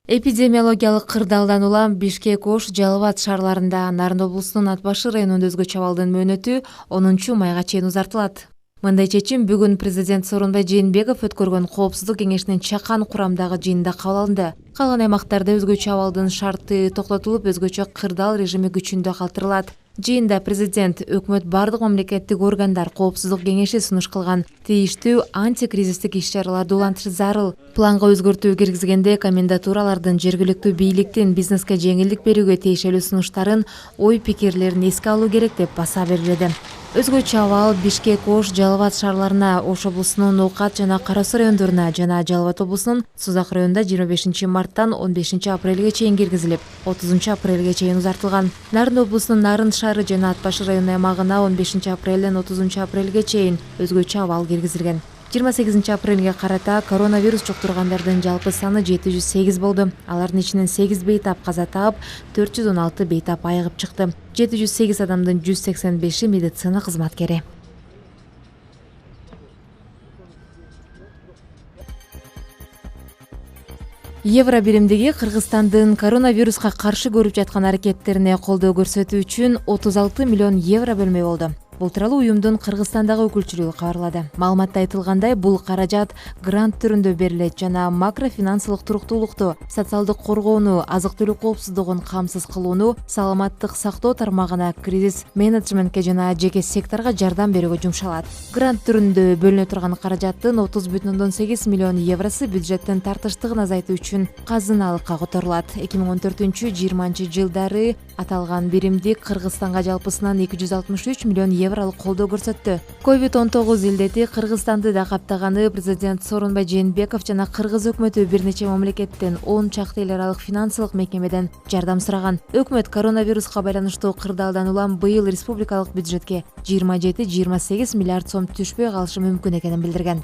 Эпидемиологиялык кырдаалдан улам Бишкек, Ош, Жалал Абад шаарларында Нарын облусунун Ат башы районунда өзгөчө абалдын мөөнөтү 10 майга чейин узартылат. Мындай чечим бүгүн президент Сооронбай Жээнбеков өткөргөн Коопсуздук кеңешинин чакан курамдагы жыйынында кабыл алынды. Калган аймактарда өзгөчө абалдын шарты токтотулуп, өзгөчө кырдаал режими күчүндө калтырылат. Жыйында президент өкмөт бардык мамлекеттик органдар Коопсуздук кеңеши сунуш кылган тийиштүү антикризистик иш-чараларды улантыш зарыл. Планга өзгөртүү киргизгенде комендатуралардын жергиликтүү бийликтин бизнеске жеңилдик берүүгө тиешелүү сунуштарын, ой пикирлерин эске алуу керек деп баса берилди. Өзгөчө абал Бишкек, Ош, Жалал Абад шаарларына, Ош облусунун Ноокат жана Кара Суу райондоруна жана Жалал Абад облусунун Сузак районунда 25 марттан 15 апрелге чейин киргизилип, 30 апрелге чейин узартылган. Нарын облусунун Нарын шаары жана Ат башы районунун аймагына 15 апрелден 30 апрелге чейин өзгөчө абал киргизилген. 28 апрелге карата коронавирус жуктургандардын жалпы саны 708 болду. Алардын ичинен 8 бейтап каза таап, 416 бейтап айыгып чыкты. 708 адамдын 185-и медицина кызматкери. Евро биримдиги Кыргызстандын коронавируска каршы көрүп жаткан аракеттерине колдоо көрсөтүү үчүн 36 миллион евро бөлмөй болду. Бул тууралуу уюмдун Кыргызстандагы өкүлчүлүгү кабарлады. Маалыматта айтылгандай, бул каражат грант түрүндө берилет жана макрофинансылык туруктуулукту, социалдык коргоону, азык-түлүк коопсуздугун камсыз кылууну, саламаттык сактоо тармагына, кризис менеджментке жана жеке секторго жардам берүүгө жумшалат. Грант түрүндө бөлүнө турган каражаттын 30,8 миллион евросу бюджеттин тартыштыгын азайтуу үчүн казыналыкка которулат. 2014-20 жылдары аталган биримдик Кыргызстанга жалпысынан 263 миллион евролук колдоо көрсөттү. COVID-19 илдети Кыргызстанды да каптаганы президент Сооронбай Жээнбеков жана Кыргыз өкмөтү бир нече мамлекеттен 10 чакты эл аралык финансылык мекемеден жардам сураган. Өкмөт коронавируска байланыштуу кырдаалдан улам быйыл республикалык бюджетке 27-28 миллиард сом түшпөй калышы мүмкүн экенин билдирген.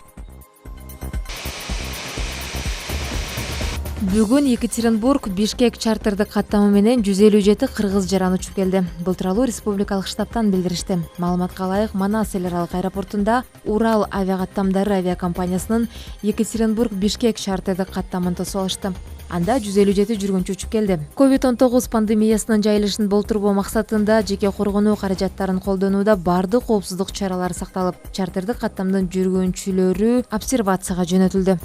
Бүгүн Екатеринбург Бишкек чартердик каттамы менен 157 кыргыз жаран учуп келди. Бул тууралуу республикалык штабтан билдиришти. Маалыматка ылайык, Манас эл аралык аэропортунда Урал авиакаттамдары авиакомпаниясынын Екатеринбург Бишкек чартердик каттамын тосуп алышты. Анда 157 жүргүнчү учуп келди. COVID-19 пандемиясынын жайылышын болтурбоо максатында жеке коргонуу каражаттарын колдонууда бардык коопсуздук чаралары сакталып, чартердик каттамдын жүргүнчүлөрү обсервацияга жөнөтүлдү.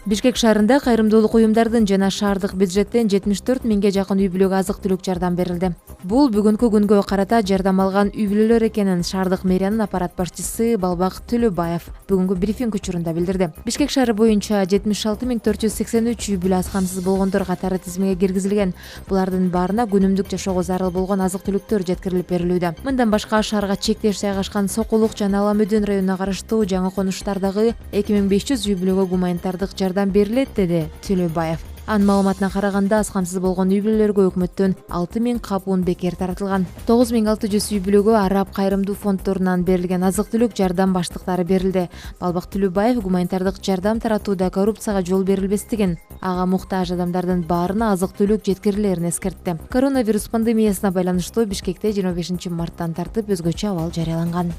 Бишкек шаарында кайрымдуулук уюмдардын жана шаардык бюджеттен 74 миңге жакын үй-бүлөгө азык-түлүк жардам берилди. Бул бүгүнкү күнгө карата жардам алган үй-бүлөлөр экенин шаардык мэриянын аппарат башчысы Балбак Төлөбаев бүгүнкү брифинг учурунда билдирди. Бишкек шаары боюнча 76,483 үй-бүлө аз камсыз болгондор катары тизимге киргизилген. Булардын баарына күнүмдүк жашоого зарыл болгон азык-түлүктөр жеткирилип берилүүдө. Мындан башка шаарга чектеш жайгашкан Сокулук жана Ала Мөдөн районуна караштуу жаңы конуштардагы 2500 үй-бүлөгө гуманитардык жардам берилет, деди Төлөбаев. Анын маалыматына караганда, аз камсыз болгон үй-бүлөлөргө өкмөттөн 6000 капун бекер таратылган. 9600 үй-бүлөгө Араб кайрымдуу фонддорунан берилген азык-түлүк жардам баштыктары берилди. Балбак Төлөбаев гуманитардык жардам таратууда коррупцияга жол берилбестигин, ага муктаж адамдардын баарына азык-түлүк жеткирилерин эскертти. Коронавирус пандемиясына байланыштуу Бишкекте 25 марттан тартып өзгөчө абал жарыяланган.